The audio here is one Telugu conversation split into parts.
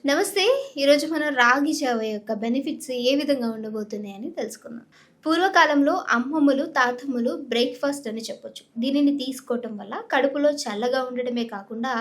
నమస్తే. ఈరోజు మనం రాగి జావ యొక్క బెనిఫిట్స్ ఏ విధంగా ఉండబోతున్నాయి అని తెలుసుకుందాం. పూర్వకాలంలో అమ్మమ్మలు, తాతమ్మలు బ్రేక్‌ఫాస్ట్ అని చెప్పొచ్చు. దీనిని తీసుకోవటం వల్ల కడుపులో చల్లగా ఉండడమే కాకుండా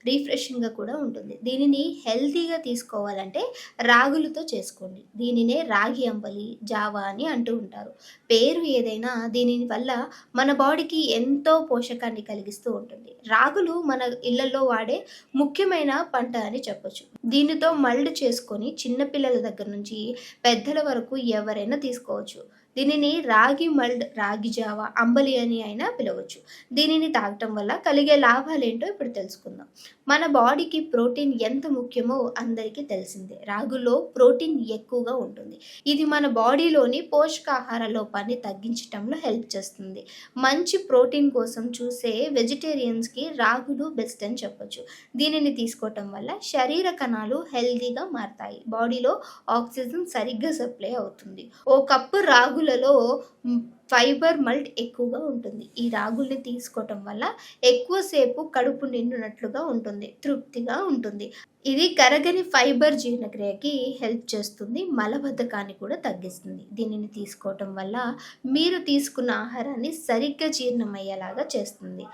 రిఫ్రెషింగ్‌గా కూడా ఉంటుంది. దీనిని హెల్తీగా తీసుకోవాలంటే రాగులతో చేసుకోండి. దీనినే రాగి అంబలి, జావా అని అంటూ ఉంటారు. పేరు ఏదైనా దీని వల్ల మన బాడీకి ఎంతో పోషకాన్ని కలిగిస్తూ ఉంటుంది. రాగులు మన ఇళ్లలో వాడే ముఖ్యమైన పంట అని చెప్పొచ్చు. దీనితో మల్డ్ చేసుకొని చిన్న పిల్లల దగ్గర నుంచి పెద్దల వరకు ఎవరైనా తీసుకోవచ్చు. దీనిని రాగి మల్డ్, రాగి జావ, అంబలి అని అయినా పిలవచ్చు. దీనిని తాగటం వల్ల కలిగే లాభాలేంటో ఇప్పుడు తెలుసుకుందాం. మన బాడీకి ప్రోటీన్ ఎంత ముఖ్యమో అందరికీ తెలిసిందే. రాగుల్లో ప్రోటీన్ ఎక్కువగా ఉంటుంది. ఇది మన బాడీలోని పోషకాహార లోపాన్ని తగ్గించటంలో హెల్ప్ చేస్తుంది. మంచి ప్రోటీన్ కోసం చూసే వెజిటేరియన్స్‌కి రాగులు బెస్ట్ అని చెప్పొచ్చు. దీనిని తీసుకోవటం వల్ల శరీర కణాలు హెల్తీగా మారతాయి. బాడీలో ఆక్సిజన్ సరిగ్గా సప్లై అవుతుంది. ఓ కప్పు రాగులలో ఫైబర్ మల్ట్ ఎక్కువగా ఉంటుంది. ఈ రాగుల్ని తీసుకోవటం వల్ల ఎక్కువసేపు కడుపు నిండినట్లుగా ఉంటుంది. తృప్తిగా ఉంటుంది. ఇది కరగని ఫైబర్ జీర్ణక్రియకి హెల్ప్ చేస్తుంది. మలబద్ధకాన్ని కూడా తగ్గిస్తుంది. దీనిని తీసుకోవటం వల్ల మీరు తీసుకున్న ఆహారాన్ని సరిగ్గా జీర్ణమయ్యేలాగా చేస్తుంది.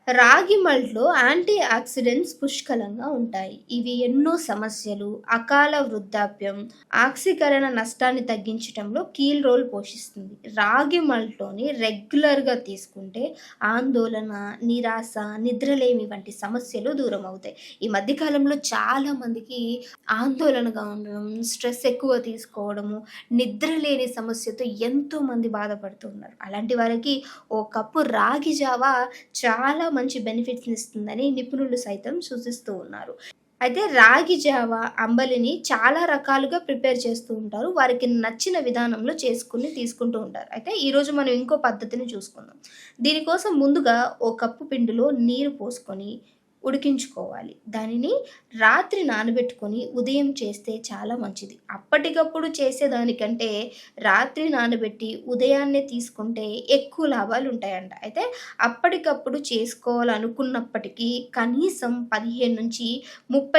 రాగి మల్ట్‌లో యాంటీ ఆక్సిడెంట్స్ పుష్కలంగా ఉంటాయి. ఇవి ఎన్నో సమస్యలు, అకాల వృద్ధాప్యం, ఆక్సీకరణ నష్టాన్ని తగ్గించటంలో కీల్ రోల్ పోషిస్తుంది. రాగి మల్ట్‌లోని రెగ్యులర్‌గా తీసుకుంటే ఆందోళన, నిరాశ, నిద్రలేమి వంటి సమస్యలు దూరమవుతాయి. ఈ మధ్య కాలంలో చాలామందికి ఆందోళనగా ఉండడం, స్ట్రెస్ ఎక్కువ తీసుకోవడము, నిద్ర లేని సమస్యతో ఎంతోమంది బాధపడుతున్నారు. అలాంటి వారికి ఓ కప్పు రాగి జావా చాలా మంచి బెనిఫిట్స్‌ని ఇస్తుందని నిపుణులు సైతం సూచిస్తూ ఉన్నారు. అయితే రాగి జావ, అంబలిని చాలా రకాలుగా ప్రిపేర్ చేస్తూ ఉంటారు. వారికి నచ్చిన విధానంలో చేసుకొని తీసుకుంటూ ఉంటారు. అయితే ఈరోజు మనం ఇంకో పద్ధతిని చూసుకుందాం. దీనికోసం ముందుగా ఓ కప్పు పిండిలో నీరు పోసుకొని ఉడికించుకోవాలి. దానిని రాత్రి నానబెట్టుకొని ఉదయం చేస్తే చాలా మంచిది. అప్పటికప్పుడు చేసేదానికంటే రాత్రి నానబెట్టి ఉదయాన్నే తీసుకుంటే ఎక్కువ లాభాలు ఉంటాయంట. అయితే అప్పటికప్పుడు చేసుకోవాలనుకున్నప్పటికీ కనీసం 15-30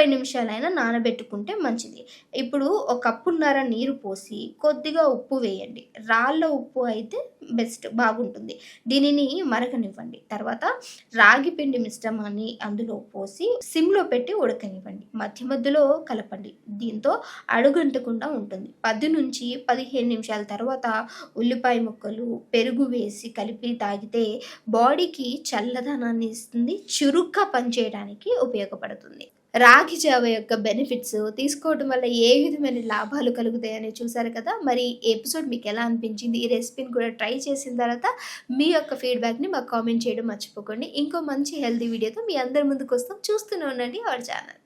నిమిషాలైనా నానబెట్టుకుంటే మంచిది. ఇప్పుడు ఒక కప్పున్నర నీరు పోసి కొద్దిగా ఉప్పు వేయండి. రాళ్ళ ఉప్పు అయితే బెస్ట్ బాగుంటుంది. దీనిని మరగనివ్వండి. తర్వాత రాగి పిండి మిశ్రమాన్ని అందులో పోసి సిమ్‌లో పెట్టి ఉడకనివ్వండి. మధ్య మధ్యలో కలపండి. దీంతో అడుగంటకుండా ఉంటుంది. 10-15 నిమిషాల తర్వాత ఉల్లిపాయ ముక్కలు, పెరుగు వేసి కలిపి తాగితే బాడీకి చల్లదనాన్ని ఇస్తుంది. చురుగ్గా పనిచేయడానికి ఉపయోగపడుతుంది. రాగి జావ యొక్క బెనిఫిట్స్ తీసుకోవడం వల్ల ఏ విధమైన లాభాలు కలుగుతాయని చూసారు కదా! మరి ఈ ఎపిసోడ్ మీకు ఎలా అనిపించింది? ఈ రెసిపీని కూడా ట్రై చేసిన తర్వాత మీ యొక్క ఫీడ్‌బ్యాక్‌ని మాకు కామెంట్ చేయడం మర్చిపోకండి. ఇంకో మంచి హెల్తీ వీడియోతో మీ అందరి ముందుకొస్తాం. చూస్తూనే ఉండండి అవర్ ఛానల్.